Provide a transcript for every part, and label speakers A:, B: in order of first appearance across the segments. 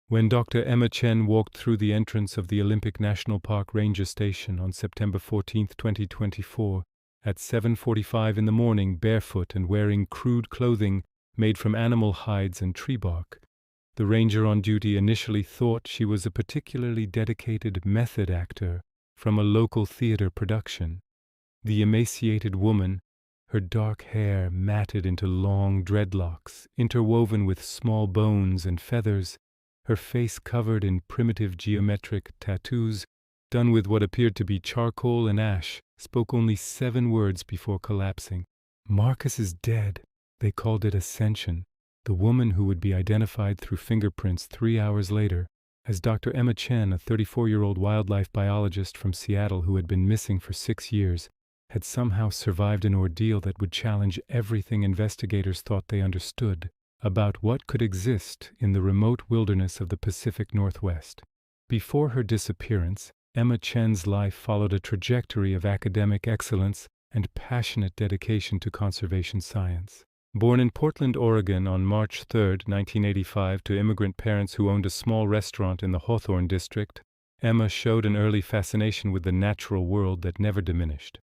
A: When Dr. Emma Chen walked through the entrance of the Olympic National Park Ranger Station on September 14, 2024, at 7:45 in the morning, barefoot and wearing crude clothing made from animal hides and tree bark, the ranger on duty initially thought she was a particularly dedicated method actor from a local theater production. The emaciated woman, her dark hair matted into long dreadlocks, interwoven with small bones and feathers, her face covered in primitive geometric tattoos, done with what appeared to be charcoal and ash, spoke only 7 words before collapsing. "Marcus is dead." They called it Ascension, the woman who would be identified through fingerprints 3 hours later as Dr. Emma Chen, a 34-year-old wildlife biologist from Seattle who had been missing for 6 years, had somehow survived an ordeal that would challenge everything investigators thought they understood about what could exist in the remote wilderness of the Pacific Northwest. Before her disappearance, Emma Chen's life followed a trajectory of academic excellence and passionate dedication to conservation science. Born in Portland, Oregon on March 3, 1985, to immigrant parents who owned a small restaurant in the Hawthorne district, Emma showed an early fascination with the natural world that never diminished.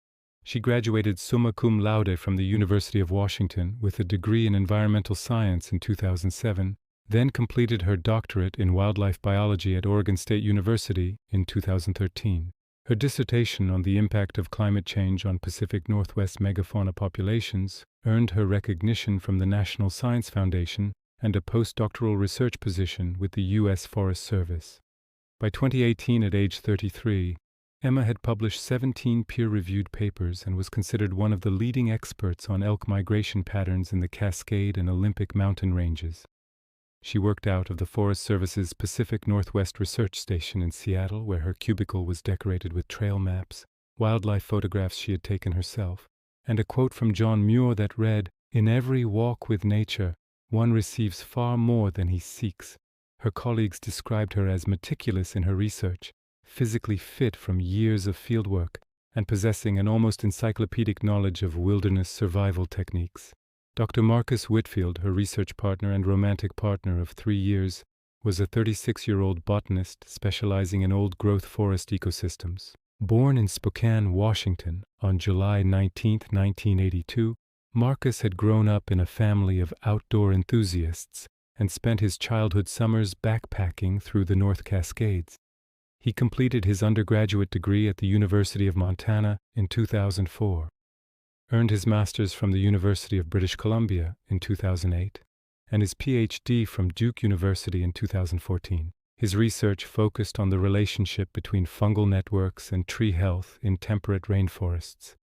A: She graduated summa cum laude from the University of Washington with a degree in environmental science in 2007, then completed her doctorate in wildlife biology at Oregon State University in 2013. Her dissertation on the impact of climate change on Pacific Northwest megafauna populations earned her recognition from the National Science Foundation and a postdoctoral research position with the U.S. Forest Service. By 2018, at age 33, Emma had published 17 peer-reviewed papers and was considered one of the leading experts on elk migration patterns in the Cascade and Olympic mountain ranges. She worked out of the Forest Service's Pacific Northwest Research Station in Seattle, where her cubicle was decorated with trail maps, wildlife photographs she had taken herself, and a quote from John Muir that read, "In every walk with nature, one receives far more than he seeks." Her colleagues described her as meticulous in her research, physically fit from years of fieldwork, and possessing an almost encyclopedic knowledge of wilderness survival techniques. Dr. Marcus Whitfield, her research partner and romantic partner of 3 years, was a 36-year-old botanist specializing in old-growth forest ecosystems. Born in Spokane, Washington, on July 19, 1982, Marcus had grown up in a family of outdoor enthusiasts and spent his childhood summers backpacking through the North Cascades. He completed his undergraduate degree at the University of Montana in 2004, earned his master's from the University of British Columbia in 2008, and his PhD from Duke University in 2014. His research focused on the relationship between fungal networks and tree health in temperate rainforests,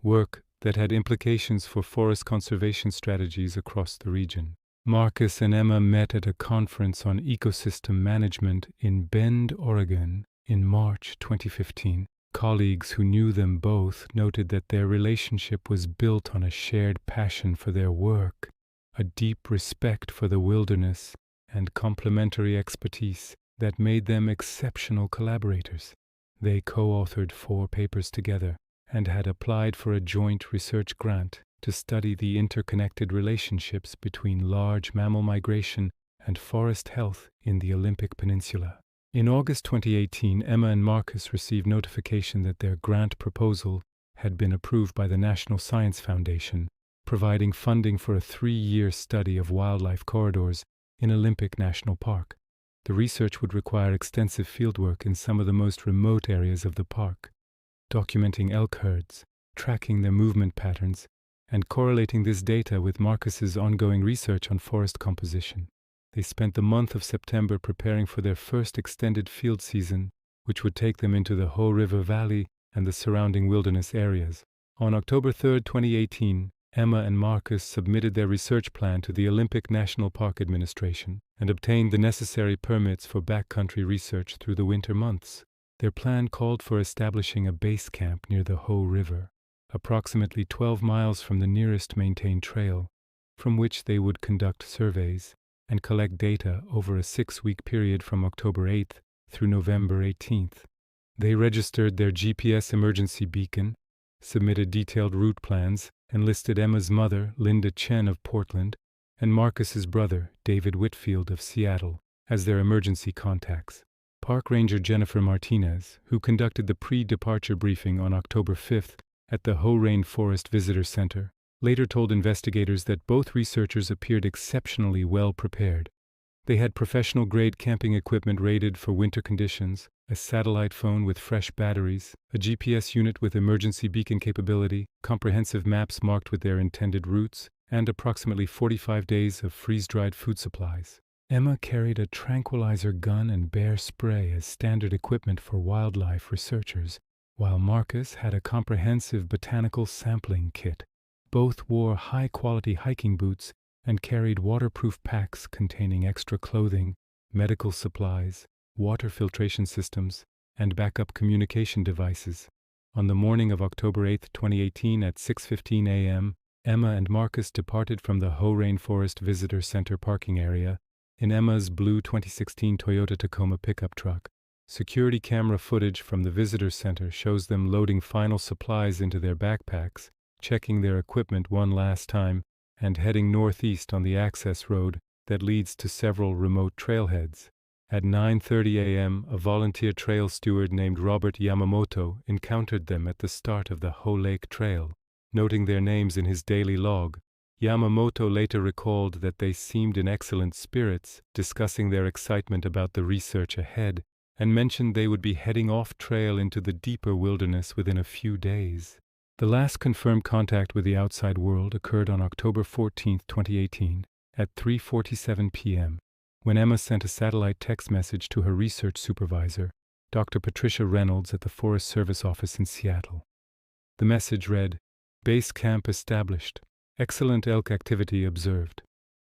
A: work that had implications for forest conservation strategies across the region. Marcus and Emma met at a conference on ecosystem management in Bend, Oregon, in March 2015. Colleagues who knew them both noted that their relationship was built on a shared passion for their work, a deep respect for the wilderness, and complementary expertise that made them exceptional collaborators. They co-authored 4 papers together and had applied for a joint research grant to study the interconnected relationships between large mammal migration and forest health in the Olympic Peninsula. In August 2018, Emma and Marcus received notification that their grant proposal had been approved by the National Science Foundation, providing funding for a 3-year study of wildlife corridors in Olympic National Park. The research would require extensive fieldwork in some of the most remote areas of the park, documenting elk herds, tracking their movement patterns, and correlating this data with Marcus's ongoing research on forest composition. They spent the month of September preparing for their first extended field season, which would take them into the Hoh River Valley and the surrounding wilderness areas. On October 3, 2018, Emma and Marcus submitted their research plan to the Olympic National Park Administration and obtained the necessary permits for backcountry research through the winter months. Their plan called for establishing a base camp near the Hoh River, approximately 12 miles from the nearest maintained trail, from which they would conduct surveys and collect data over a 6-week period from October 8th through November 18th. They registered their GPS emergency beacon, submitted detailed route plans, and listed Emma's mother, Linda Chen of Portland, and Marcus's brother, David Whitfield of Seattle, as their emergency contacts. Park Ranger Jennifer Martinez, who conducted the pre-departure briefing on October 5th at the Hoh Rainforest Visitor Center, later told investigators that both researchers appeared exceptionally well prepared. They had professional-grade camping equipment rated for winter conditions, a satellite phone with fresh batteries, a GPS unit with emergency beacon capability, comprehensive maps marked with their intended routes, and approximately 45 days of freeze-dried food supplies. Emma carried a tranquilizer gun and bear spray as standard equipment for wildlife researchers, while Marcus had a comprehensive botanical sampling kit. Both wore high-quality hiking boots and carried waterproof packs containing extra clothing, medical supplies, water filtration systems, and backup communication devices. On the morning of October 8, 2018 at 6:15 a.m., Emma and Marcus departed from the Hoh Rainforest Visitor Center parking area in Emma's blue 2016 Toyota Tacoma pickup truck. Security camera footage from the visitor center shows them loading final supplies into their backpacks, checking their equipment one last time, and heading northeast on the access road that leads to several remote trailheads. At 9:30 a.m., a volunteer trail steward named Robert Yamamoto encountered them at the start of the Hoh Lake Trail. Noting their names in his daily log, Yamamoto later recalled that they seemed in excellent spirits, discussing their excitement about the research ahead, and mentioned they would be heading off trail into the deeper wilderness within a few days. The last confirmed contact with the outside world occurred on October 14, 2018, at 3:47 p.m., when Emma sent a satellite text message to her research supervisor, Dr. Patricia Reynolds at the Forest Service office in Seattle. The message read, "Base camp established. Excellent elk activity observed.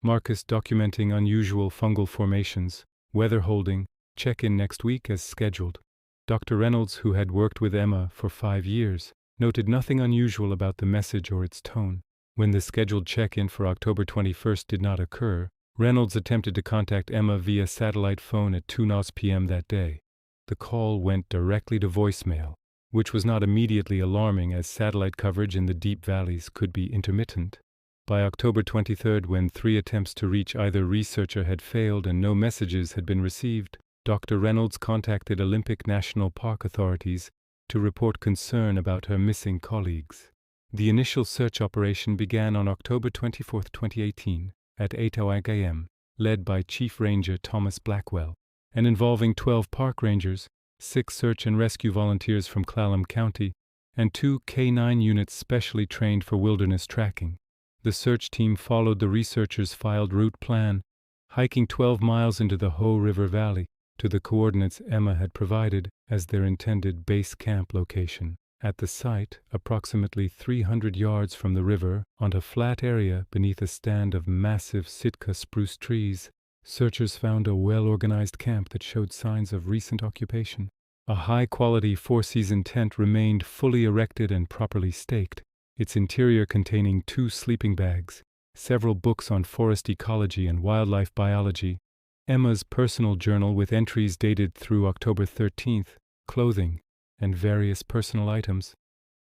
A: Marcus documenting unusual fungal formations. Weather holding. Check-in next week as scheduled." Dr. Reynolds, who had worked with Emma for 5 years, noted nothing unusual about the message or its tone. When the scheduled check-in for October 21st did not occur, Reynolds attempted to contact Emma via satellite phone at 2:00 p.m. that day. The call went directly to voicemail, which was not immediately alarming as satellite coverage in the deep valleys could be intermittent. By October 23rd, when 3 attempts to reach either researcher had failed and no messages had been received, Dr. Reynolds contacted Olympic National Park authorities to report concern about her missing colleagues. The initial search operation began on October 24, 2018, at 8:00 a.m., led by Chief Ranger Thomas Blackwell, and involving 12 park rangers, 6 search and rescue volunteers from Clallam County, and 2 K-9 units specially trained for wilderness tracking. The search team followed the researchers' filed route plan, hiking 12 miles into the Hoh River Valley, to the coordinates Emma had provided as their intended base camp location. At the site, approximately 300 yards from the river, on a flat area beneath a stand of massive Sitka spruce trees, searchers found a well-organized camp that showed signs of recent occupation. A high-quality 4-season tent remained fully erected and properly staked, its interior containing 2 sleeping bags, several books on forest ecology and wildlife biology, Emma's personal journal with entries dated through October 13th, clothing, and various personal items.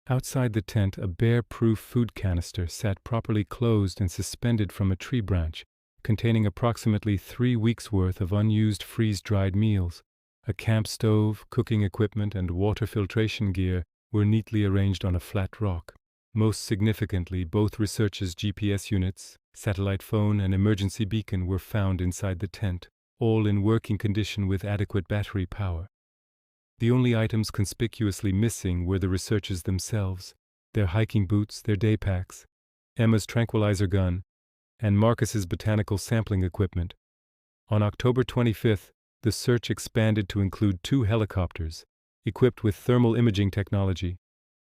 A: Outside the tent, a bear-proof food canister sat properly closed and suspended from a tree branch, containing approximately 3 weeks' worth of unused freeze-dried meals. A camp stove, cooking equipment, and water filtration gear were neatly arranged on a flat rock. Most significantly, both researchers' GPS units, satellite phone, and emergency beacon were found inside the tent, all in working condition with adequate battery power. The only items conspicuously missing were the researchers themselves, their hiking boots, their day packs, Emma's tranquilizer gun, and Marcus's botanical sampling equipment. On October 25th, the search expanded to include 2 helicopters, equipped with thermal imaging technology,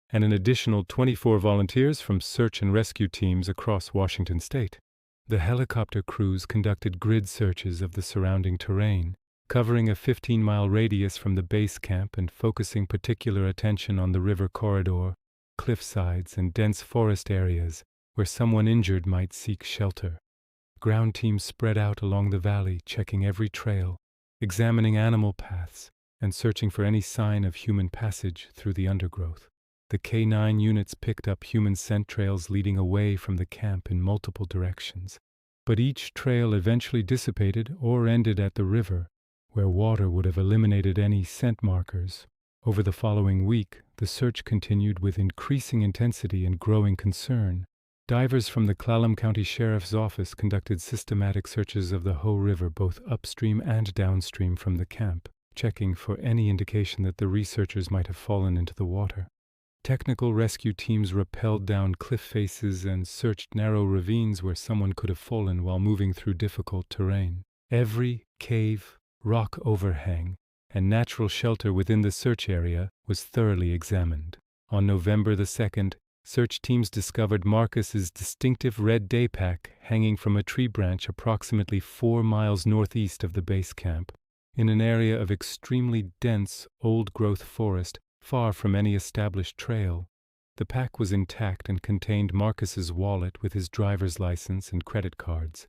A: and an additional 24 volunteers from search and rescue teams across Washington state. The helicopter crews conducted grid searches of the surrounding terrain, covering a 15-mile radius from the base camp and focusing particular attention on the river corridor, cliff sides, and dense forest areas where someone injured might seek shelter. Ground teams spread out along the valley, checking every trail, examining animal paths, and searching for any sign of human passage through the undergrowth. The K-9 units picked up human scent trails leading away from the camp in multiple directions, but each trail eventually dissipated or ended at the river, where water would have eliminated any scent markers. Over the following week, the search continued with increasing intensity and growing concern. Divers from the Clallam County Sheriff's Office conducted systematic searches of the Hoh River both upstream and downstream from the camp, checking for any indication that the researchers might have fallen into the water. Technical rescue teams rappelled down cliff faces and searched narrow ravines where someone could have fallen while moving through difficult terrain. Every cave, rock overhang, and natural shelter within the search area was thoroughly examined. On November the 2nd, search teams discovered Marcus's distinctive red day pack hanging from a tree branch approximately 4 miles northeast of the base camp, in an area of extremely dense, old-growth forest far from any established trail. The pack was intact and contained Marcus's wallet with his driver's license and credit cards,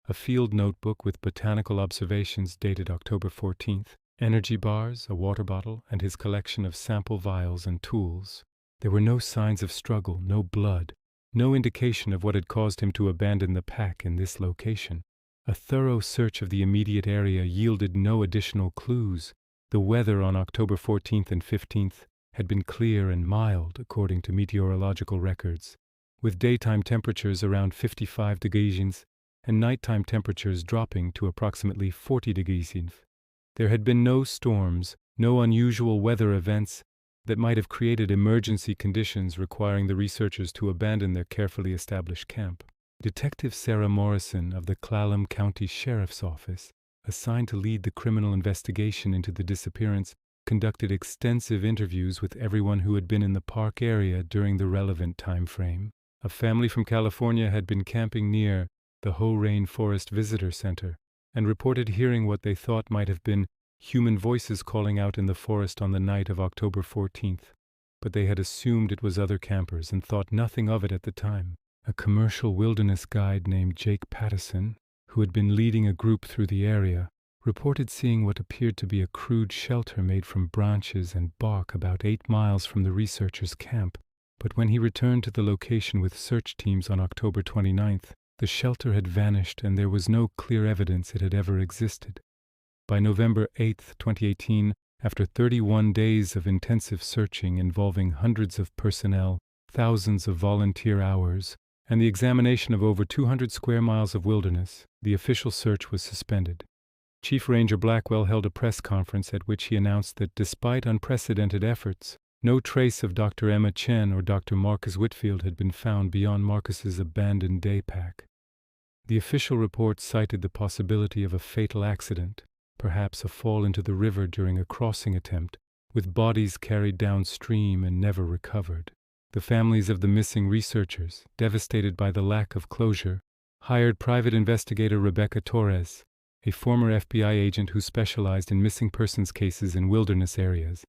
A: a field notebook with botanical observations dated October 14th, energy bars, a water bottle, and his collection of sample vials and tools. There were no signs of struggle, no blood, no indication of what had caused him to abandon the pack in this location. A thorough search of the immediate area yielded no additional clues. The weather on October 14th and 15th had been clear and mild, according to meteorological records, with daytime temperatures around 55 degrees and nighttime temperatures dropping to approximately 40 degrees. There had been no storms, no unusual weather events that might have created emergency conditions requiring the researchers to abandon their carefully established camp. Detective Sarah Morrison of the Clallam County Sheriff's Office, assigned to lead the criminal investigation into the disappearance, conducted extensive interviews with everyone who had been in the park area during the relevant time frame. A family from California had been camping near the Hoh Rainforest Visitor Center and reported hearing what they thought might have been human voices calling out in the forest on the night of October 14th, but they had assumed it was other campers and thought nothing of it at the time. A commercial wilderness guide named Jake Pattison, who had been leading a group through the area, reported seeing what appeared to be a crude shelter made from branches and bark about 8 miles from the researchers' camp. But when he returned to the location with search teams on October 29th, the shelter had vanished and there was no clear evidence it had ever existed. By November 8, 2018, after 31 days of intensive searching involving hundreds of personnel, thousands of volunteer hours, and the examination of over 200 square miles of wilderness, the official search was suspended. Chief Ranger Blackwell held a press conference at which he announced that despite unprecedented efforts, no trace of Dr. Emma Chen or Dr. Marcus Whitfield had been found beyond Marcus's abandoned day pack. The official report cited the possibility of a fatal accident, perhaps a fall into the river during a crossing attempt, with bodies carried downstream and never recovered. The families of the missing researchers, devastated by the lack of closure, hired private investigator Rebecca Torres, a former FBI agent who specialized in missing persons cases in wilderness areas.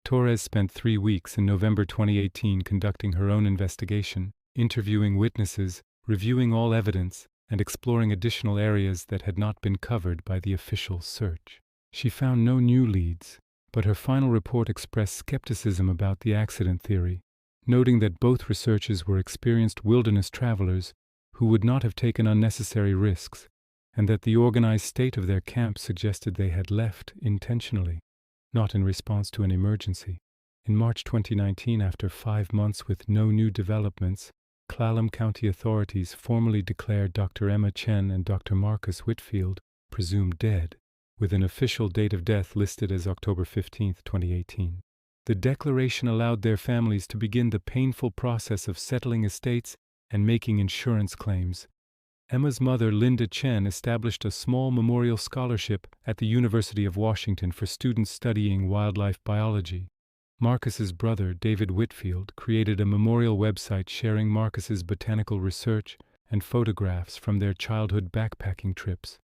A: Torres spent 3 weeks in November 2018 conducting her own investigation, interviewing witnesses, reviewing all evidence, and exploring additional areas that had not been covered by the official search. She found no new leads, but her final report expressed skepticism about the accident theory, noting that both researchers were experienced wilderness travelers who would not have taken unnecessary risks, and that the organized state of their camp suggested they had left intentionally, not in response to an emergency. In March 2019, after 5 months with no new developments, Clallam County authorities formally declared Dr. Emma Chen and Dr. Marcus Whitfield presumed dead, with an official date of death listed as October 15, 2018. The declaration allowed their families to begin the painful process of settling estates and making insurance claims. Emma's mother, Linda Chen, established a small memorial scholarship at the University of Washington for students studying wildlife biology. Marcus's brother, David Whitfield, created a memorial website sharing Marcus's botanical research and photographs from their childhood backpacking trips.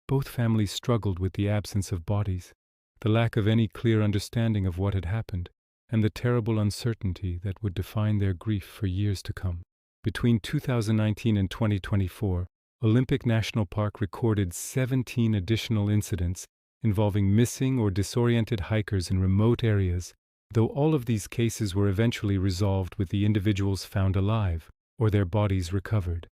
A: Both families struggled with the absence of bodies, the lack of any clear understanding of what had happened, and the terrible uncertainty that would define their grief for years to come. Between 2019 and 2024, Olympic National Park recorded 17 additional incidents involving missing or disoriented hikers in remote areas, though all of these cases were eventually resolved with the individuals found alive or their bodies recovered.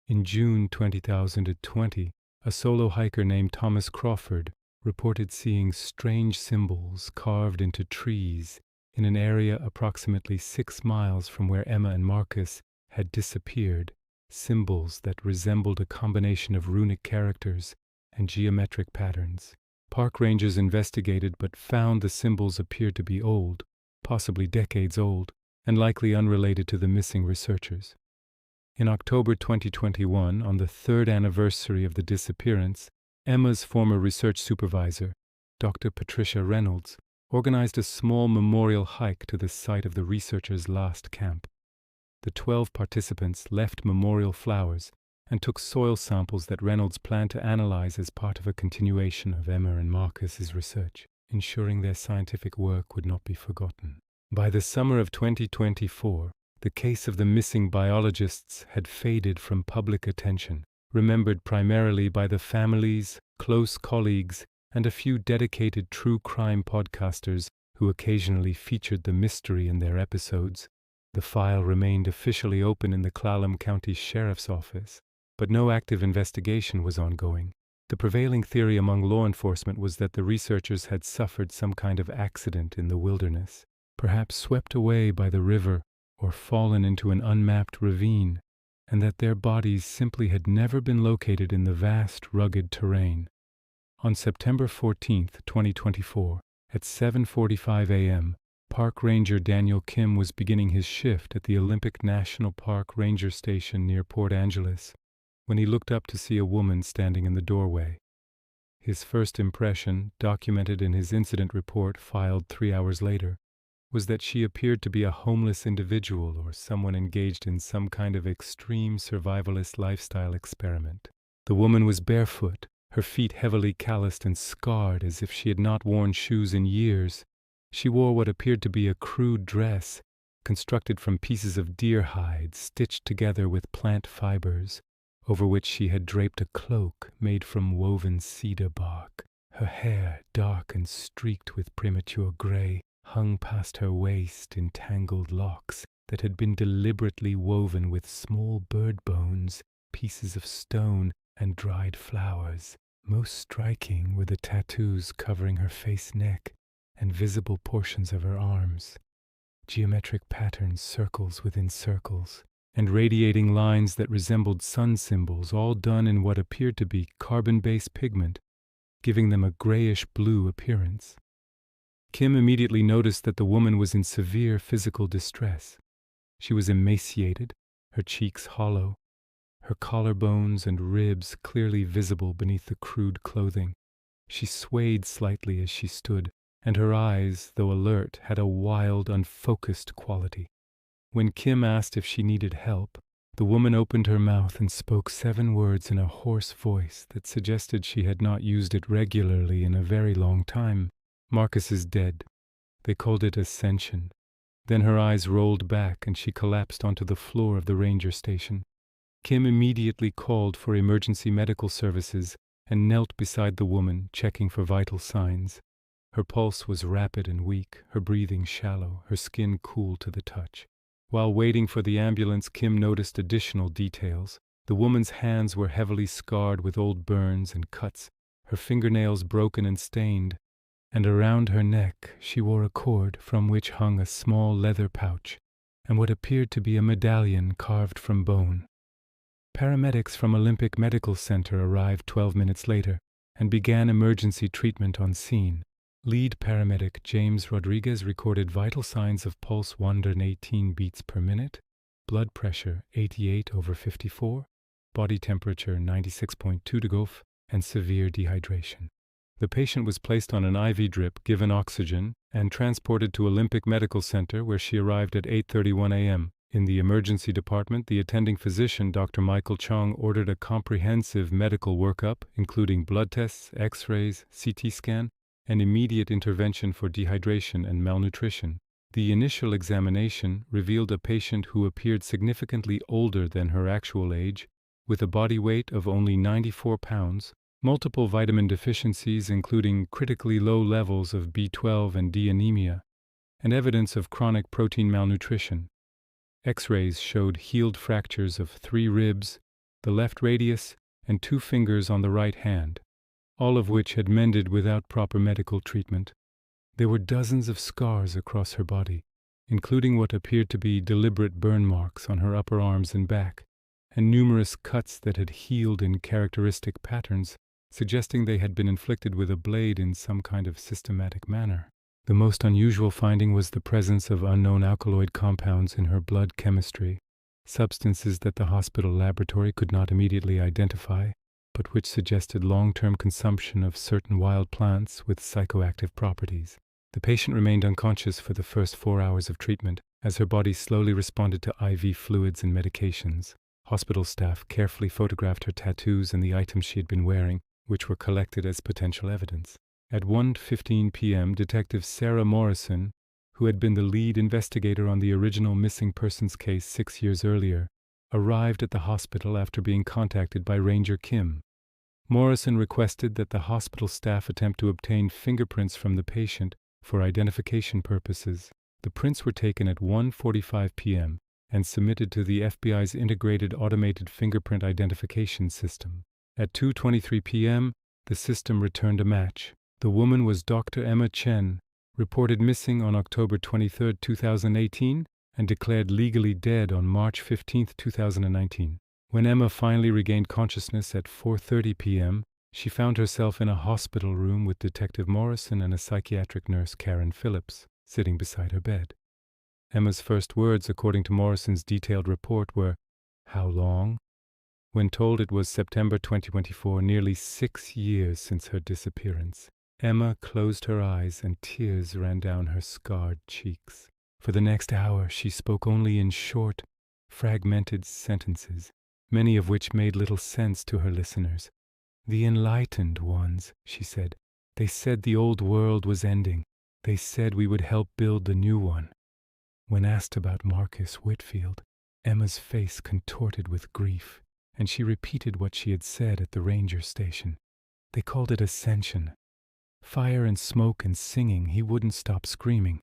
A: In June 2020, a solo hiker named Thomas Crawford reported seeing strange symbols carved into trees in an area approximately 6 miles from where Emma and Marcus had disappeared, symbols that resembled a combination of runic characters and geometric patterns. Park rangers investigated but found the symbols appeared to be old, possibly decades old, and likely unrelated to the missing researchers. In October 2021, on the third anniversary of the disappearance, Emma's former research supervisor, Dr. Patricia Reynolds, organized a small memorial hike to the site of the researchers' last camp. The 12 participants left memorial flowers and took soil samples that Reynolds planned to analyze as part of a continuation of Emma and Marcus's research, ensuring their scientific work would not be forgotten. By the summer of 2024, the case of the missing biologists had faded from public attention, remembered primarily by the families, close colleagues, and a few dedicated true crime podcasters who occasionally featured the mystery in their episodes. The file remained officially open in the Clallam County Sheriff's Office, but no active investigation was ongoing. The prevailing theory among law enforcement was that the researchers had suffered some kind of accident in the wilderness, perhaps swept away by the river or fallen into an unmapped ravine, and that their bodies simply had never been located in the vast, rugged terrain. On September 14, 2024, at 7:45 a.m., Park Ranger Daniel Kim was beginning his shift at the Olympic National Park Ranger Station near Port Angeles when he looked up to see a woman standing in the doorway. His first impression, documented in his incident report filed 3 hours later, was that she appeared to be a homeless individual or someone engaged in some kind of extreme survivalist lifestyle experiment. The woman was barefoot, her feet heavily calloused and scarred as if she had not worn shoes in years. She wore what appeared to be a crude dress, constructed from pieces of deer hide stitched together with plant fibers, over which she had draped a cloak made from woven cedar bark. Her hair, dark and streaked with premature gray, hung past her waist in tangled locks that had been deliberately woven with small bird bones, pieces of stone, and dried flowers. Most striking were the tattoos covering her face, neck, and visible portions of her arms. Geometric patterns, circles within circles, and radiating lines that resembled sun symbols, all done in what appeared to be carbon-based pigment, giving them a grayish-blue appearance. Kim immediately noticed that the woman was in severe physical distress. She was emaciated, her cheeks hollow, her collarbones and ribs clearly visible beneath the crude clothing. She swayed slightly as she stood, and her eyes, though alert, had a wild, unfocused quality. When Kim asked if she needed help, the woman opened her mouth and spoke 7 words in a hoarse voice that suggested she had not used it regularly in a very long time. "Marcus is dead." They called it ascension. Then her eyes rolled back and she collapsed onto the floor of the ranger station. Kim immediately called for emergency medical services and knelt beside the woman, checking for vital signs. Her pulse was rapid and weak, her breathing shallow, her skin cool to the touch. While waiting for the ambulance, Kim noticed additional details. The woman's hands were heavily scarred with old burns and cuts, her fingernails broken and stained, and around her neck she wore a cord from which hung a small leather pouch and what appeared to be a medallion carved from bone. Paramedics from Olympic Medical Center arrived 12 minutes later and began emergency treatment on scene. Lead paramedic James Rodriguez recorded vital signs of pulse 118 beats per minute, blood pressure 88/54, body temperature 96.2 degrees, and severe dehydration. The patient was placed on an IV drip, given oxygen, and transported to Olympic Medical Center, where she arrived at 8:31 a.m. In the emergency department, the attending physician, Dr. Michael Chong, ordered a comprehensive medical workup, including blood tests, X-rays, CT scan, and immediate intervention for dehydration and malnutrition. The initial examination revealed a patient who appeared significantly older than her actual age, with a body weight of only 94 pounds, multiple vitamin deficiencies including critically low levels of B12 and D anemia, and evidence of chronic protein malnutrition. X-rays showed healed fractures of 3 ribs, the left radius, and 2 fingers on the right hand, all of which had mended without proper medical treatment. There were dozens of scars across her body, including what appeared to be deliberate burn marks on her upper arms and back, and numerous cuts that had healed in characteristic patterns, suggesting they had been inflicted with a blade in some kind of systematic manner. The most unusual finding was the presence of unknown alkaloid compounds in her blood chemistry, substances that the hospital laboratory could not immediately identify, but which suggested long-term consumption of certain wild plants with psychoactive properties. The patient remained unconscious for the first 4 hours of treatment, as her body slowly responded to IV fluids and medications. Hospital staff carefully photographed her tattoos and the items she had been wearing, which were collected as potential evidence. At 1:15 p.m., Detective Sarah Morrison, who had been the lead investigator on the original missing persons case 6 years earlier, arrived at the hospital after being contacted by Ranger Kim. Morrison requested that the hospital staff attempt to obtain fingerprints from the patient for identification purposes. The prints were taken at 1:45 p.m. and submitted to the FBI's Integrated Automated Fingerprint Identification System. At 2:23 p.m., the system returned a match. The woman was Dr. Emma Chen, reported missing on October 23, 2018, and declared legally dead on March 15, 2019. When Emma finally regained consciousness at 4:30 p.m., she found herself in a hospital room with Detective Morrison and a psychiatric nurse, Karen Phillips, sitting beside her bed. Emma's first words, according to Morrison's detailed report, were, "How long?" When told it was September 2024, nearly 6 years since her disappearance, Emma closed her eyes and tears ran down her scarred cheeks. For the next hour, she spoke only in short, fragmented sentences, many of which made little sense to her listeners. "The enlightened ones," she said. "They said the old world was ending. They said we would help build the new one." When asked about Marcus Whitfield, Emma's face contorted with grief, and she repeated what she had said at the ranger station. They called it ascension. Fire and smoke and singing, he wouldn't stop screaming.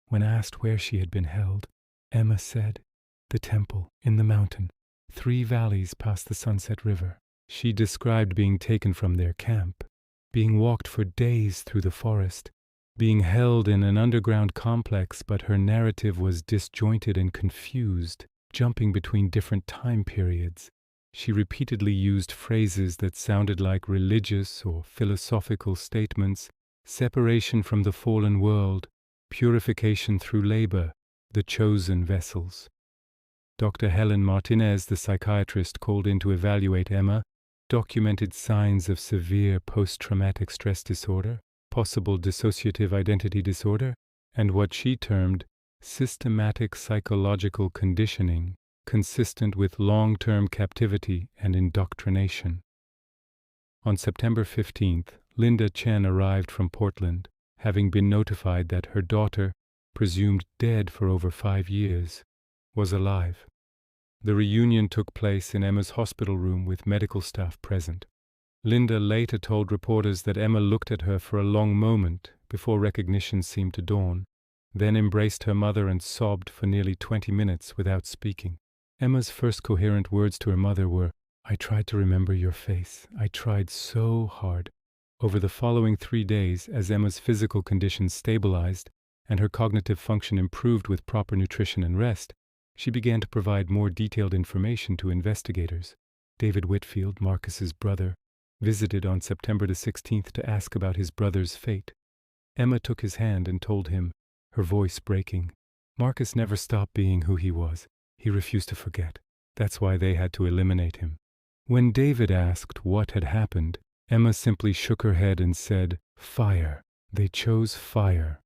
A: When asked where she had been held, Emma said, "The temple, in the mountain, 3 valleys past the Sunset River." She described being taken from their camp, being walked for days through the forest, being held in an underground complex, but her narrative was disjointed and confused, jumping between different time periods. She repeatedly used phrases that sounded like religious or philosophical statements: separation from the fallen world, purification through labor, the chosen vessels. Dr. Helen Martinez, the psychiatrist called in to evaluate Emma, documented signs of severe post-traumatic stress disorder, possible dissociative identity disorder, and what she termed systematic psychological conditioning, consistent with long-term captivity and indoctrination. On September 15th, Linda Chen arrived from Portland, having been notified that her daughter, presumed dead for over 5 years, was alive. The reunion took place in Emma's hospital room with medical staff present. Linda later told reporters that Emma looked at her for a long moment before recognition seemed to dawn, then embraced her mother and sobbed for nearly 20 minutes without speaking. Emma's first coherent words to her mother were, "I tried to remember your face. I tried so hard." Over the following 3 days, as Emma's physical condition stabilized and her cognitive function improved with proper nutrition and rest, she began to provide more detailed information to investigators. David Whitfield, Marcus's brother, visited on September the 16th to ask about his brother's fate. Emma took his hand and told him, her voice breaking, "Marcus never stopped being who he was. He refused to forget. That's why they had to eliminate him." When David asked what had happened, Emma simply shook her head and said, "Fire. They chose fire."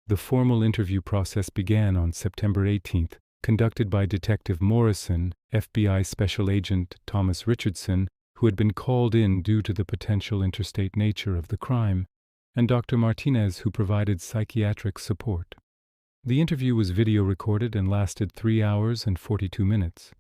A: The formal interview process began on September 18th, conducted by Detective Morrison, FBI Special Agent Thomas Richardson, who had been called in due to the potential interstate nature of the crime, and Dr. Martinez, who provided psychiatric support. The interview was video recorded and lasted 3 hours and 42 minutes.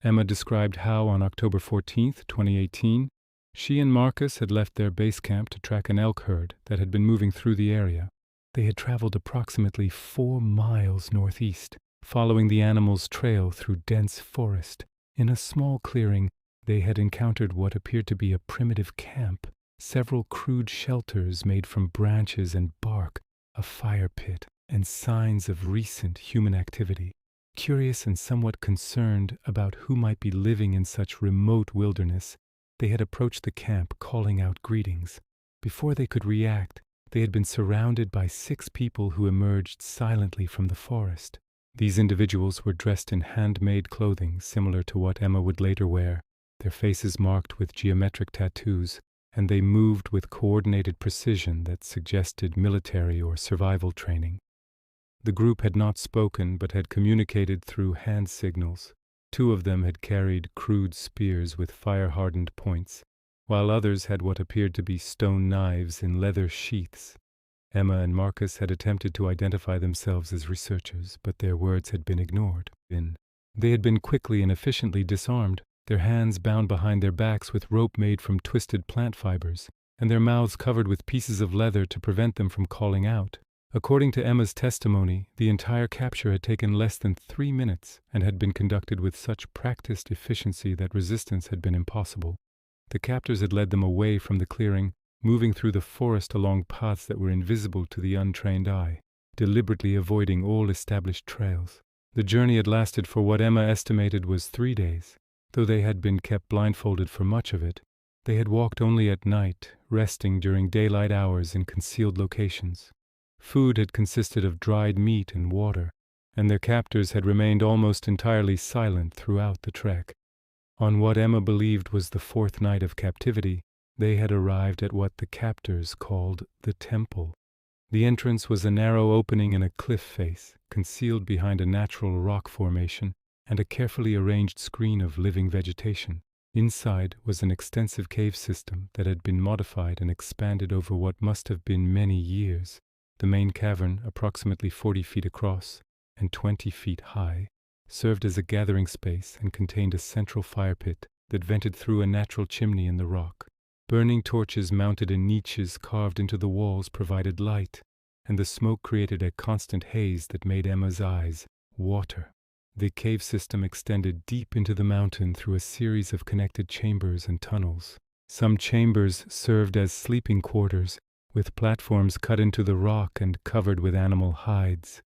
A: Emma described how on October 14, 2018, she and Marcus had left their base camp to track an elk herd that had been moving through the area. They had traveled approximately 4 miles northeast, following the animal's trail through dense forest. In a small clearing, They had encountered what appeared to be a primitive camp, several crude shelters made from branches and bark, a fire pit, and signs of recent human activity. Curious and somewhat concerned about who might be living in such remote wilderness, they had approached the camp calling out greetings. Before they could react, they had been surrounded by 6 people who emerged silently from the forest. These individuals were dressed in handmade clothing similar to what Emma would later wear, their faces marked with geometric tattoos, and they moved with coordinated precision that suggested military or survival training. The group had not spoken but had communicated through hand signals. 2 of them had carried crude spears with fire-hardened points, while others had what appeared to be stone knives in leather sheaths. Emma and Marcus had attempted to identify themselves as researchers, but their words had been ignored. They had been quickly and efficiently disarmed, their hands bound behind their backs with rope made from twisted plant fibers, and their mouths covered with pieces of leather to prevent them from calling out. According to Emma's testimony, the entire capture had taken less than 3 minutes and had been conducted with such practiced efficiency that resistance had been impossible. The captors had led them away from the clearing, moving through the forest along paths that were invisible to the untrained eye, deliberately avoiding all established trails. The journey had lasted for what Emma estimated was 3 days. Though they had been kept blindfolded for much of it, they had walked only at night, resting during daylight hours in concealed locations. Food had consisted of dried meat and water, and their captors had remained almost entirely silent throughout the trek. On what Emma believed was the 4th night of captivity, they had arrived at what the captors called the temple. The entrance was a narrow opening in a cliff face, concealed behind a natural rock formation and a carefully arranged screen of living vegetation. Inside was an extensive cave system that had been modified and expanded over what must have been many years. The main cavern, approximately 40 feet across and 20 feet high, served as a gathering space and contained a central fire pit that vented through a natural chimney in the rock. Burning torches mounted in niches carved into the walls provided light, and the smoke created a constant haze that made Emma's eyes water. The cave system extended deep into the mountain through a series of connected chambers and tunnels. Some chambers served as sleeping quarters, with platforms cut into the rock and covered with animal hides.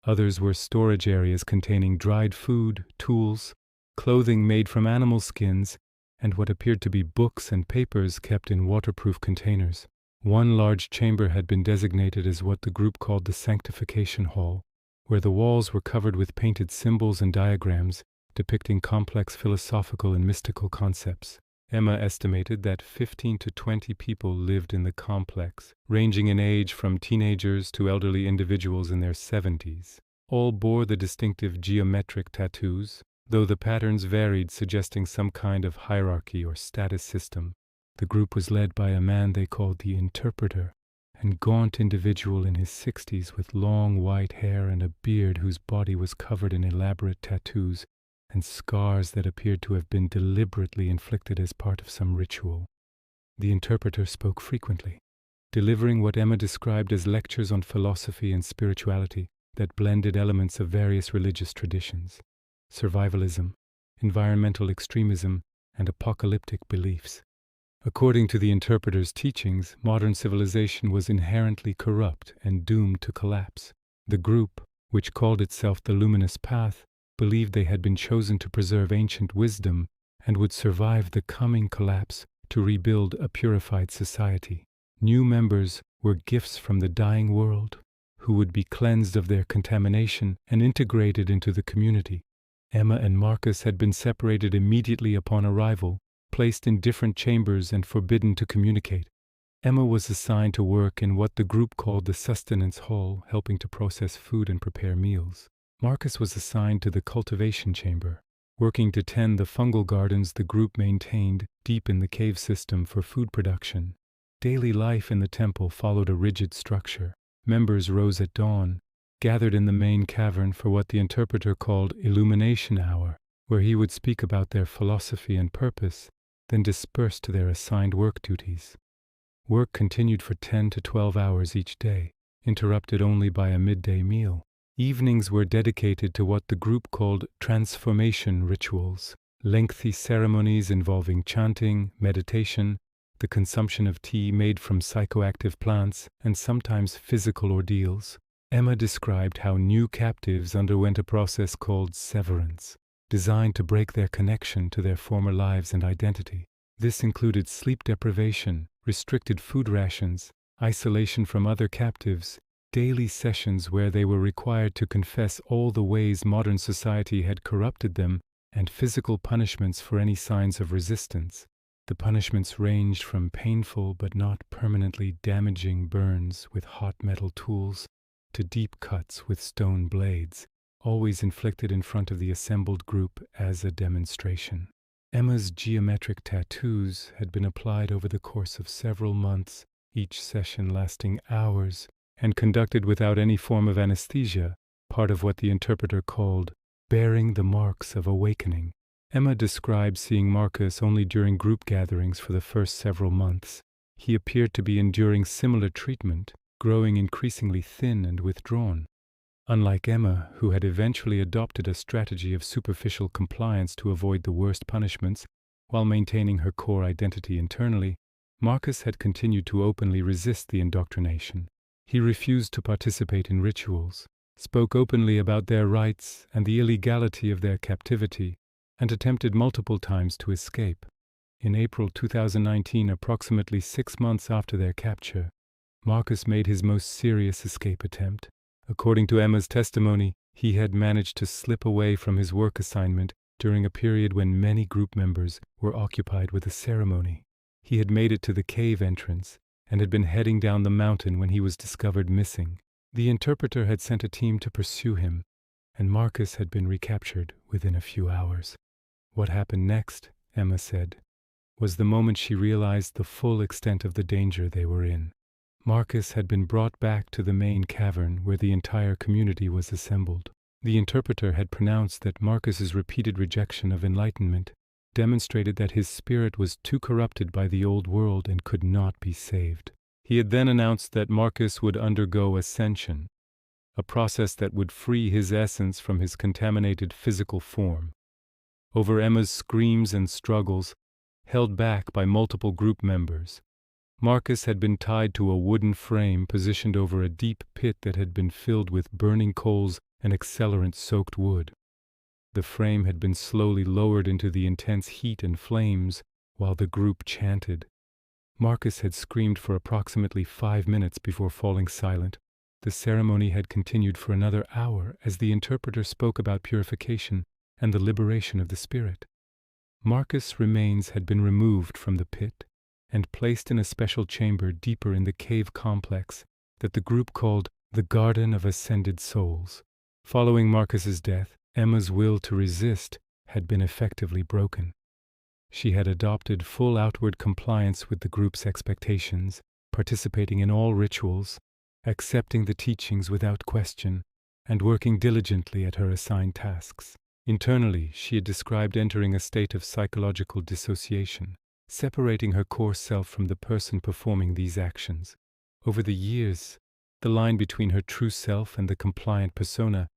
A: Others were storage areas containing dried food, tools, clothing made from animal skins, and what appeared to be books and papers kept in waterproof containers. One large chamber had been designated as what the group called the Sanctification Hall, where the walls were covered with painted symbols and diagrams depicting complex philosophical and mystical concepts. Emma estimated that 15 to 20 people lived in the complex, ranging in age from teenagers to elderly individuals in their 70s. All bore the distinctive geometric tattoos, though the patterns varied, suggesting some kind of hierarchy or status system. The group was led by a man they called the interpreter, an gaunt individual in his 60s with long white hair and a beard whose body was covered in elaborate tattoos and scars that appeared to have been deliberately inflicted as part of some ritual. The interpreter spoke frequently, delivering what Emma described as lectures on philosophy and spirituality that blended elements of various religious traditions, survivalism, environmental extremism, and apocalyptic beliefs. According to the interpreter's teachings, modern civilization was inherently corrupt and doomed to collapse. The group, which called itself the Luminous Path, believed they had been chosen to preserve ancient wisdom and would survive the coming collapse to rebuild a purified society. New members were gifts from the dying world, who would be cleansed of their contamination and integrated into the community. Emma and Marcus had been separated immediately upon arrival, placed in different chambers and forbidden to communicate. Emma was assigned to work in what the group called the Sustenance Hall, helping to process food and prepare meals. Marcus was assigned to the Cultivation Chamber, working to tend the fungal gardens the group maintained deep in the cave system for food production. Daily life in the temple followed a rigid structure. Members rose at dawn, gathered in the main cavern for what the interpreter called Illumination Hour, where he would speak about their philosophy and purpose, then dispersed to their assigned work duties. Work continued for 10 to 12 hours each day, interrupted only by a midday meal. Evenings were dedicated to what the group called transformation rituals, lengthy ceremonies involving chanting, meditation, the consumption of tea made from psychoactive plants, and sometimes physical ordeals. Emma described how new captives underwent a process called severance, designed to break their connection to their former lives and identity. This included sleep deprivation, restricted food rations, isolation from other captives, daily sessions where they were required to confess all the ways modern society had corrupted them, and physical punishments for any signs of resistance. The punishments ranged from painful but not permanently damaging burns with hot metal tools to deep cuts with stone blades, always inflicted in front of the assembled group as a demonstration. Emma's geometric tattoos had been applied over the course of several months, each session lasting hours, and conducted without any form of anesthesia, part of what the interpreter called bearing the marks of awakening. Emma described seeing Marcus only during group gatherings for the first several months. He appeared to be enduring similar treatment, growing increasingly thin and withdrawn. Unlike Emma, who had eventually adopted a strategy of superficial compliance to avoid the worst punishments while maintaining her core identity internally, Marcus had continued to openly resist the indoctrination. He refused to participate in rituals, spoke openly about their rights and the illegality of their captivity, and attempted multiple times to escape. In April 2019, approximately 6 months after their capture, Marcus made his most serious escape attempt. According to Emma's testimony, he had managed to slip away from his work assignment during a period when many group members were occupied with a ceremony. He had made it to the cave entrance and had been heading down the mountain when he was discovered missing. The interpreter had sent a team to pursue him, and Marcus had been recaptured within a few hours. What happened next, Emma said, was the moment she realized the full extent of the danger they were in. Marcus had been brought back to the main cavern where the entire community was assembled. The interpreter had pronounced that Marcus's repeated rejection of enlightenment demonstrated that his spirit was too corrupted by the old world and could not be saved. He had then announced that Marcus would undergo ascension, a process that would free his essence from his contaminated physical form. Over Emma's screams and struggles, held back by multiple group members, Marcus had been tied to a wooden frame positioned over a deep pit that had been filled with burning coals and accelerant-soaked wood. The frame had been slowly lowered into the intense heat and flames while the group chanted. Marcus had screamed for approximately 5 minutes before falling silent. The ceremony had continued for another hour as the interpreter spoke about purification and the liberation of the spirit. Marcus' remains had been removed from the pit and placed in a special chamber deeper in the cave complex that the group called the Garden of Ascended Souls. Following Marcus's death, Emma's will to resist had been effectively broken. She had adopted full outward compliance with the group's expectations, participating in all rituals, accepting the teachings without question, and working diligently at her assigned tasks. Internally, she had described entering a state of psychological dissociation, separating her core self from the person performing these actions. Over the years, the line between her true self and the compliant persona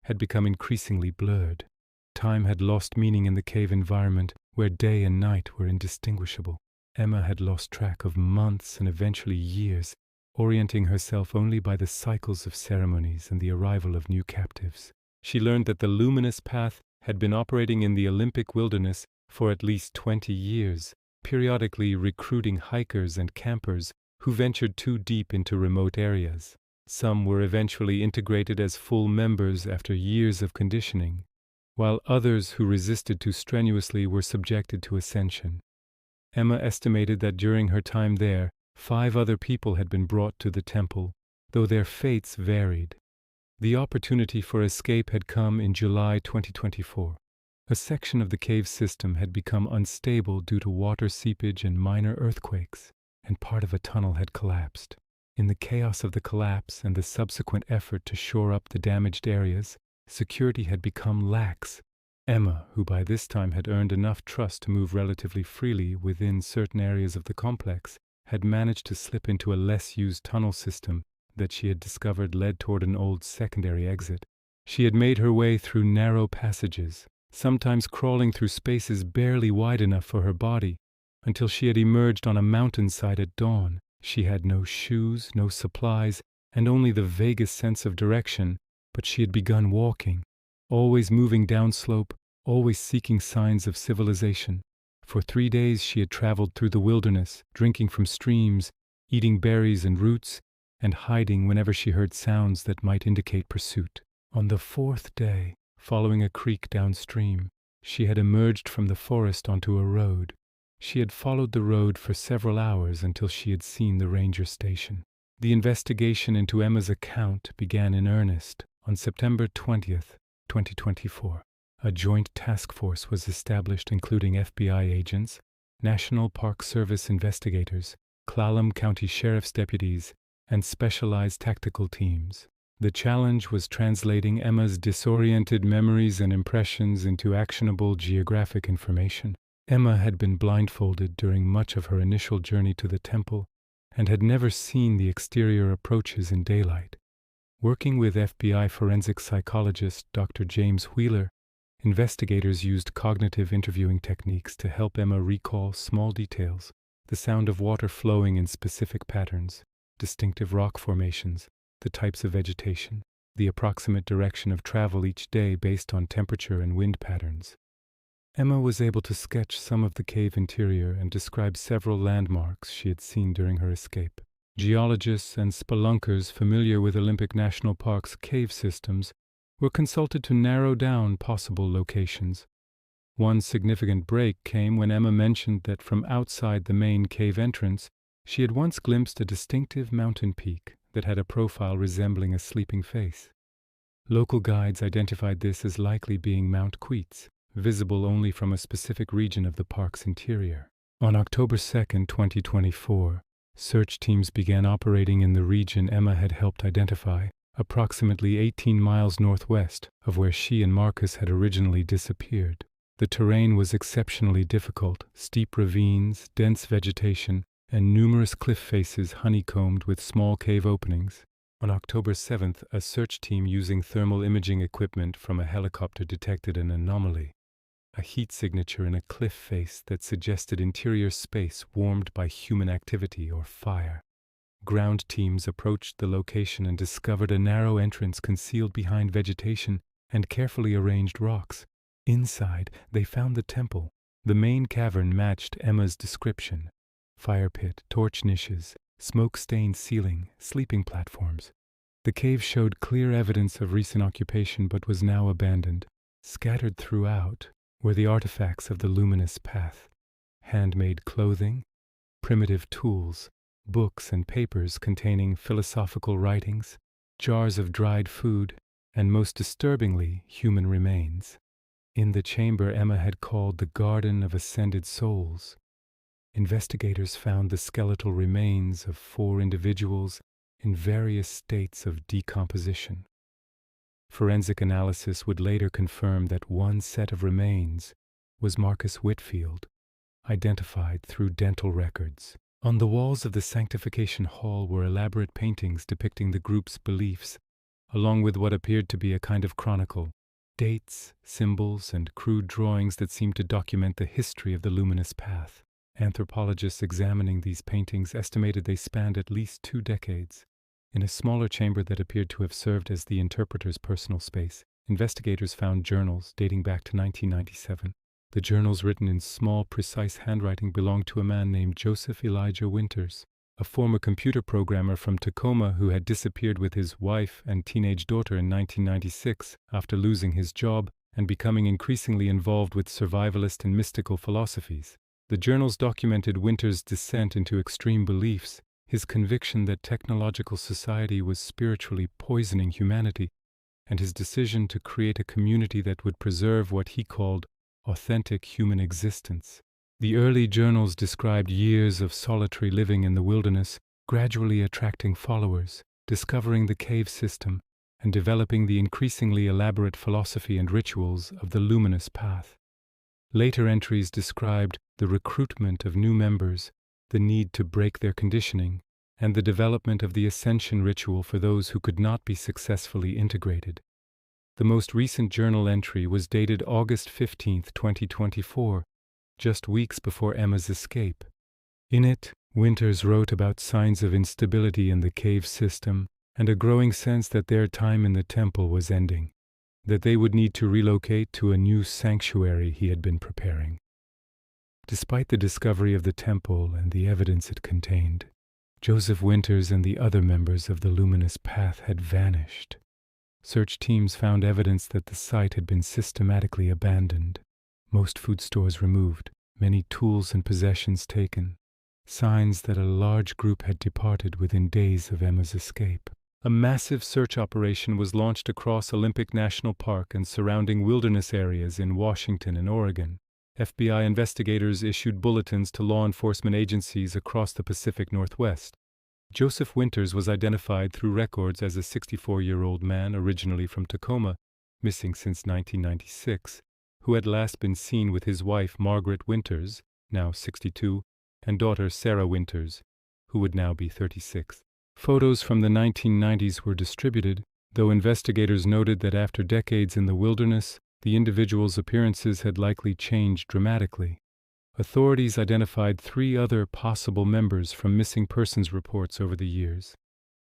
A: had become increasingly blurred. Time had lost meaning in the cave environment where day and night were indistinguishable. Emma had lost track of months and eventually years, orienting herself only by the cycles of ceremonies and the arrival of new captives. She learned that the luminous path had been operating in the Olympic wilderness for at least 20 years, periodically recruiting hikers and campers who ventured too deep into remote areas. Some were eventually integrated as full members after years of conditioning, while others who resisted too strenuously were subjected to ascension. Emma estimated that during her time there, 5 other people had been brought to the temple, though their fates varied. The opportunity for escape had come in July 2024. A section of the cave system had become unstable due to water seepage and minor earthquakes, and part of a tunnel had collapsed. In the chaos of the collapse and the subsequent effort to shore up the damaged areas, security had become lax. Emma, who by this time had earned enough trust to move relatively freely within certain areas of the complex, had managed to slip into a less-used tunnel system that she had discovered led toward an old secondary exit. She had made her way through narrow passages, sometimes crawling through spaces barely wide enough for her body, until she had emerged on a mountainside at dawn. She had no shoes, no supplies, and only the vaguest sense of direction, but she had begun walking, always moving downslope, always seeking signs of civilization. For 3 days she had traveled through the wilderness, drinking from streams, eating berries and roots, and hiding whenever she heard sounds that might indicate pursuit. On the 4th day, following a creek downstream, she had emerged from the forest onto a road. She had followed the road for several hours until she had seen the ranger station. The investigation into Emma's account began in earnest on September 20th, 2024. A joint task force was established including FBI agents, National Park Service investigators, Clallam County Sheriff's deputies, and specialized tactical teams. The challenge was translating Emma's disoriented memories and impressions into actionable geographic information. Emma had been blindfolded during much of her initial journey to the temple and had never seen the exterior approaches in daylight. Working with FBI forensic psychologist Dr. James Wheeler, investigators used cognitive interviewing techniques to help Emma recall small details, the sound of water flowing in specific patterns, distinctive rock formations, the types of vegetation, the approximate direction of travel each day based on temperature and wind patterns. Emma was able to sketch some of the cave interior and describe several landmarks she had seen during her escape. Geologists and spelunkers familiar with Olympic National Park's cave systems were consulted to narrow down possible locations. One significant break came when Emma mentioned that from outside the main cave entrance, she had once glimpsed a distinctive mountain peak that had a profile resembling a sleeping face. Local guides identified this as likely being Mount Queets, visible only from a specific region of the park's interior. On October 2, 2024, search teams began operating in the region Emma had helped identify, approximately 18 miles northwest of where she and Marcus had originally disappeared. The terrain was exceptionally difficult, steep ravines, dense vegetation, and numerous cliff faces honeycombed with small cave openings. On October 7th, a search team using thermal imaging equipment from a helicopter detected an anomaly, a heat signature in a cliff face that suggested interior space warmed by human activity or fire. Ground teams approached the location and discovered a narrow entrance concealed behind vegetation and carefully arranged rocks. Inside, they found the temple. The main cavern matched Emma's description: fire pit, torch niches, smoke-stained ceiling, sleeping platforms. The cave showed clear evidence of recent occupation but was now abandoned. Scattered throughout were the artifacts of the luminous path: handmade clothing, primitive tools, books and papers containing philosophical writings, jars of dried food, and most disturbingly, human remains. In the chamber Emma had called the Garden of Ascended Souls, investigators found the skeletal remains of 4 individuals in various states of decomposition. Forensic analysis would later confirm that one set of remains was Marcus Whitfield, identified through dental records. On the walls of the Sanctification Hall were elaborate paintings depicting the group's beliefs, along with what appeared to be a kind of chronicle, dates, symbols, and crude drawings that seemed to document the history of the luminous path. Anthropologists examining these paintings estimated they spanned at least 2 decades. In a smaller chamber that appeared to have served as the interpreter's personal space, investigators found journals dating back to 1997. The journals, written in small, precise handwriting, belonged to a man named Joseph Elijah Winters, a former computer programmer from Tacoma who had disappeared with his wife and teenage daughter in 1996 after losing his job and becoming increasingly involved with survivalist and mystical philosophies. The journals documented Winters' descent into extreme beliefs, his conviction that technological society was spiritually poisoning humanity, and his decision to create a community that would preserve what he called authentic human existence. The early journals described years of solitary living in the wilderness, gradually attracting followers, discovering the cave system, and developing the increasingly elaborate philosophy and rituals of the luminous path. Later entries described the recruitment of new members, the need to break their conditioning, and the development of the ascension ritual for those who could not be successfully integrated. The most recent journal entry was dated August 15, 2024, just weeks before Emma's escape. In it, Winters wrote about signs of instability in the cave system and a growing sense that their time in the temple was ending, that they would need to relocate to a new sanctuary he had been preparing. Despite the discovery of the temple and the evidence it contained, Joseph Winters and the other members of the Luminous Path had vanished. Search teams found evidence that the site had been systematically abandoned, most food stores removed, many tools and possessions taken, signs that a large group had departed within days of Emma's escape. A massive search operation was launched across Olympic National Park and surrounding wilderness areas in Washington and Oregon. FBI investigators issued bulletins to law enforcement agencies across the Pacific Northwest. Joseph Winters was identified through records as a 64-year-old man originally from Tacoma, missing since 1996, who had last been seen with his wife Margaret Winters, now 62, and daughter Sarah Winters, who would now be 36. Photos from the 1990s were distributed, though investigators noted that after decades in the wilderness, the individual's appearances had likely changed dramatically. Authorities identified 3 other possible members from missing persons reports over the years.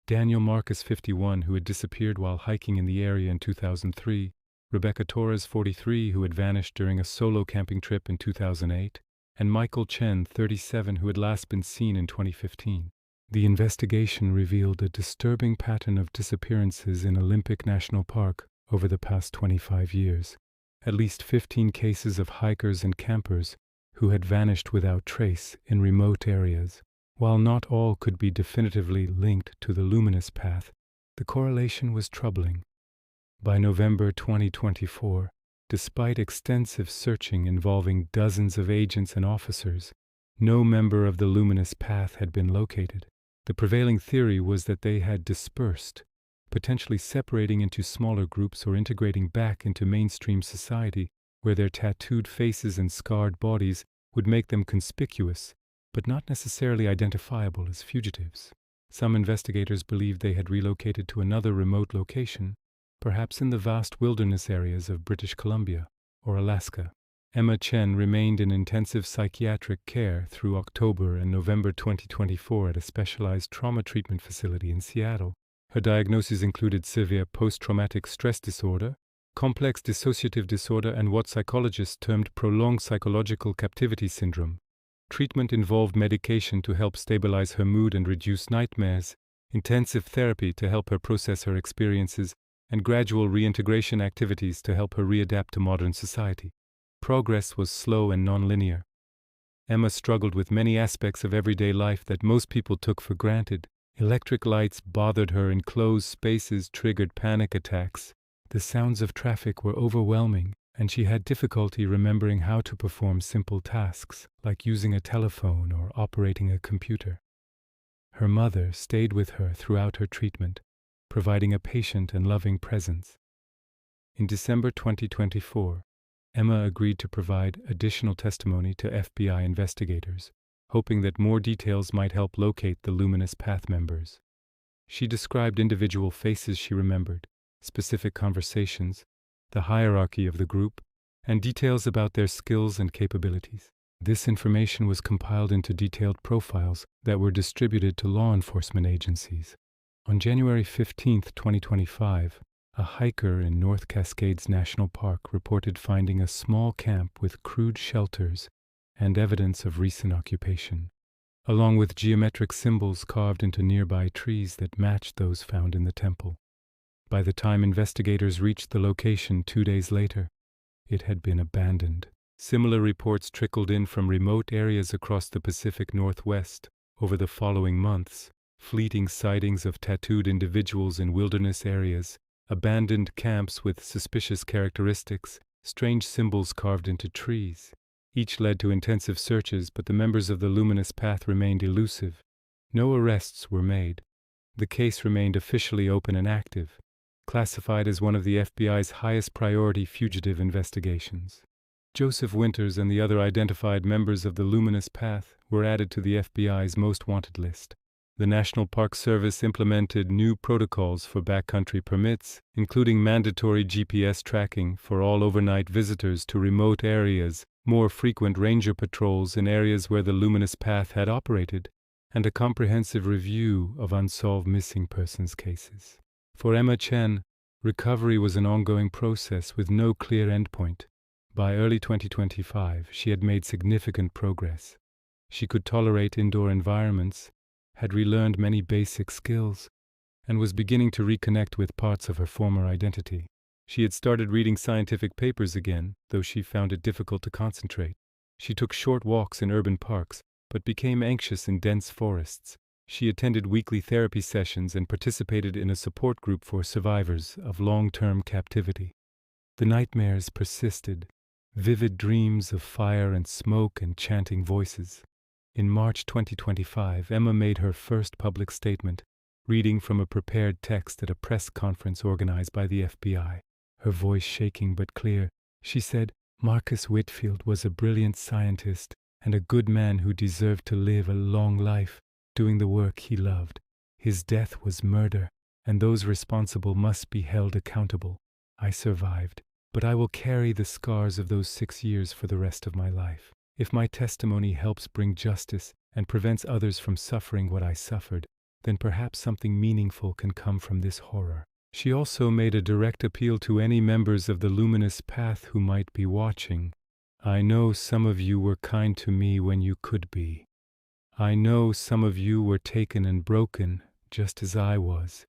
A: Daniel Marcus, 51, who had disappeared while hiking in the area in 2003, Rebecca Torres, 43, who had vanished during a solo camping trip in 2008, and Michael Chen, 37, who had last been seen in 2015. The investigation revealed a disturbing pattern of disappearances in Olympic National Park over the past 25 years. At least 15 cases of hikers and campers who had vanished without trace in remote areas. While not all could be definitively linked to the Luminous Path, the correlation was troubling. By November 2024, despite extensive searching involving dozens of agents and officers, no member of the Luminous Path had been located. The prevailing theory was that they had dispersed, potentially separating into smaller groups or integrating back into mainstream society, where their tattooed faces and scarred bodies would make them conspicuous, but not necessarily identifiable as fugitives. Some investigators believed they had relocated to another remote location, perhaps in the vast wilderness areas of British Columbia or Alaska. Emma Chen remained in intensive psychiatric care through October and November 2024 at a specialized trauma treatment facility in Seattle. Her diagnoses included severe post-traumatic stress disorder, complex dissociative disorder, and what psychologists termed prolonged psychological captivity syndrome. Treatment involved medication to help stabilize her mood and reduce nightmares, intensive therapy to help her process her experiences, and gradual reintegration activities to help her readapt to modern society. Progress was slow and nonlinear. Emma struggled with many aspects of everyday life that most people took for granted. Electric lights bothered her, enclosed spaces triggered panic attacks. The sounds of traffic were overwhelming, and she had difficulty remembering how to perform simple tasks, like using a telephone or operating a computer. Her mother stayed with her throughout her treatment, providing a patient and loving presence. In December 2024, Emma agreed to provide additional testimony to FBI investigators, hoping that more details might help locate the Luminous Path members. She described individual faces she remembered, specific conversations, the hierarchy of the group, and details about their skills and capabilities. This information was compiled into detailed profiles that were distributed to law enforcement agencies. On January 15, 2025, a hiker in North Cascades National Park reported finding a small camp with crude shelters and evidence of recent occupation, along with geometric symbols carved into nearby trees that matched those found in the temple. By the time investigators reached the location 2 days later, it had been abandoned. Similar reports trickled in from remote areas across the Pacific Northwest over the following months: fleeting sightings of tattooed individuals in wilderness areas, abandoned camps with suspicious characteristics, strange symbols carved into trees. Each led to intensive searches, but the members of the Luminous Path remained elusive. No arrests were made. The case remained officially open and active, classified as one of the FBI's highest priority fugitive investigations. Joseph Winters and the other identified members of the Luminous Path were added to the FBI's most wanted list. The National Park Service implemented new protocols for backcountry permits, including mandatory GPS tracking for all overnight visitors to remote areas, more frequent ranger patrols in areas where the luminous path had operated, and a comprehensive review of unsolved missing persons cases. For Emma Chen, recovery was an ongoing process with no clear endpoint. By early 2025, she had made significant progress. She could tolerate indoor environments, had relearned many basic skills, and was beginning to reconnect with parts of her former identity. She had started reading scientific papers again, though she found it difficult to concentrate. She took short walks in urban parks, but became anxious in dense forests. She attended weekly therapy sessions and participated in a support group for survivors of long-term captivity. The nightmares persisted, vivid dreams of fire and smoke and chanting voices. In March 2025, Emma made her first public statement, reading from a prepared text at a press conference organized by the FBI. Her voice shaking but clear, she said, "Marcus Whitfield was a brilliant scientist and a good man who deserved to live a long life, doing the work he loved. His death was murder, and those responsible must be held accountable. I survived, but I will carry the scars of those 6 years for the rest of my life. If my testimony helps bring justice and prevents others from suffering what I suffered, then perhaps something meaningful can come from this horror." She also made a direct appeal to any members of the Luminous Path who might be watching. "I know some of you were kind to me when you could be. I know some of you were taken and broken, just as I was.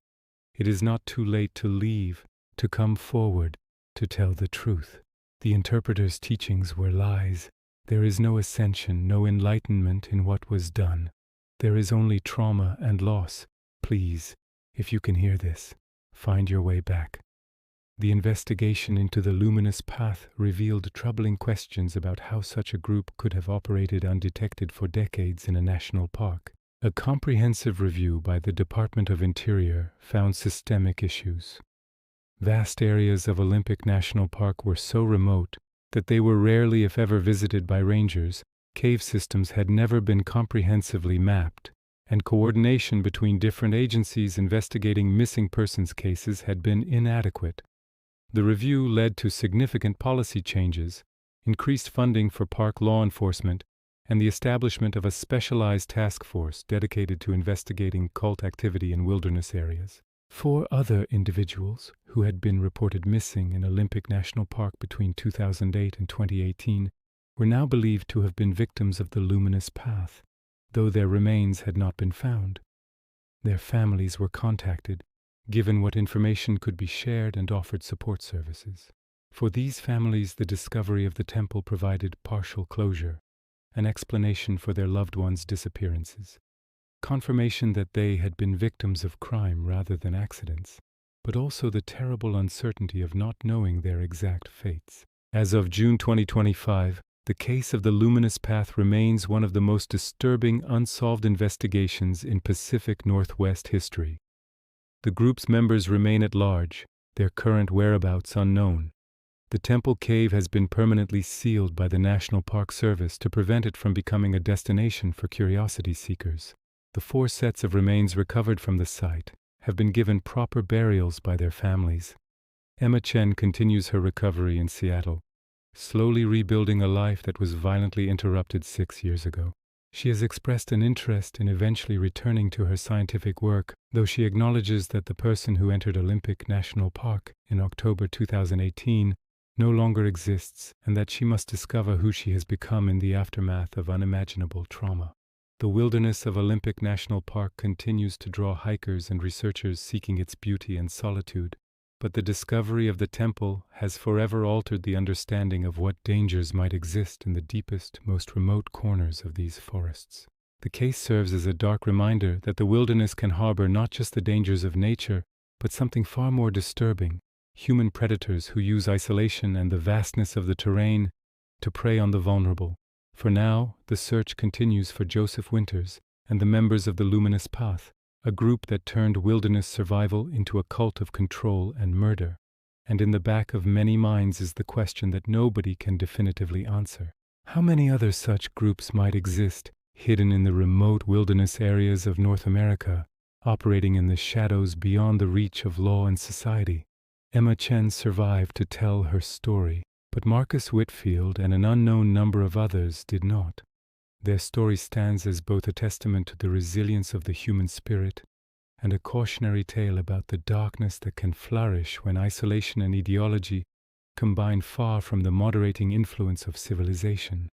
A: It is not too late to leave, to come forward, to tell the truth. The interpreter's teachings were lies. There is no ascension, no enlightenment in what was done. There is only trauma and loss. Please, if you can hear this, find your way back." The investigation into the Luminous Path revealed troubling questions about how such a group could have operated undetected for decades in a national park. A comprehensive review by the Department of Interior found systemic issues. Vast areas of Olympic National Park were so remote that they were rarely, if ever, visited by rangers. Cave systems had never been comprehensively mapped, and coordination between different agencies investigating missing persons cases had been inadequate. The review led to significant policy changes, increased funding for park law enforcement, and the establishment of a specialized task force dedicated to investigating cult activity in wilderness areas. 4 other individuals who had been reported missing in Olympic National Park between 2008 and 2018 were now believed to have been victims of the Luminous Path, though their remains had not been found. Their families were contacted, given what information could be shared, and offered support services. For these families, the discovery of the temple provided partial closure, an explanation for their loved ones' disappearances, confirmation that they had been victims of crime rather than accidents, but also the terrible uncertainty of not knowing their exact fates. As of June 2025, the case of the Luminous Path remains one of the most disturbing unsolved investigations in Pacific Northwest history. The group's members remain at large, their current whereabouts unknown. The temple cave has been permanently sealed by the National Park Service to prevent it from becoming a destination for curiosity seekers. The 4 sets of remains recovered from the site have been given proper burials by their families. Emma Chen continues her recovery in Seattle, slowly rebuilding a life that was violently interrupted 6 years ago. She has expressed an interest in eventually returning to her scientific work, though she acknowledges that the person who entered Olympic National Park in October 2018 no longer exists, and that she must discover who she has become in the aftermath of unimaginable trauma. The wilderness of Olympic National Park continues to draw hikers and researchers seeking its beauty and solitude, but the discovery of the temple has forever altered the understanding of what dangers might exist in the deepest, most remote corners of these forests. The case serves as a dark reminder that the wilderness can harbor not just the dangers of nature, but something far more disturbing: human predators who use isolation and the vastness of the terrain to prey on the vulnerable. For now, the search continues for Joseph Winters and the members of the Luminous Path, a group that turned wilderness survival into a cult of control and murder. And in the back of many minds is the question that nobody can definitively answer: how many other such groups might exist, hidden in the remote wilderness areas of North America, operating in the shadows beyond the reach of law and society. Emma Chen survived to tell her story, but Marcus Whitfield and an unknown number of others did not. Their story stands as both a testament to the resilience of the human spirit and a cautionary tale about the darkness that can flourish when isolation and ideology combine far from the moderating influence of civilization.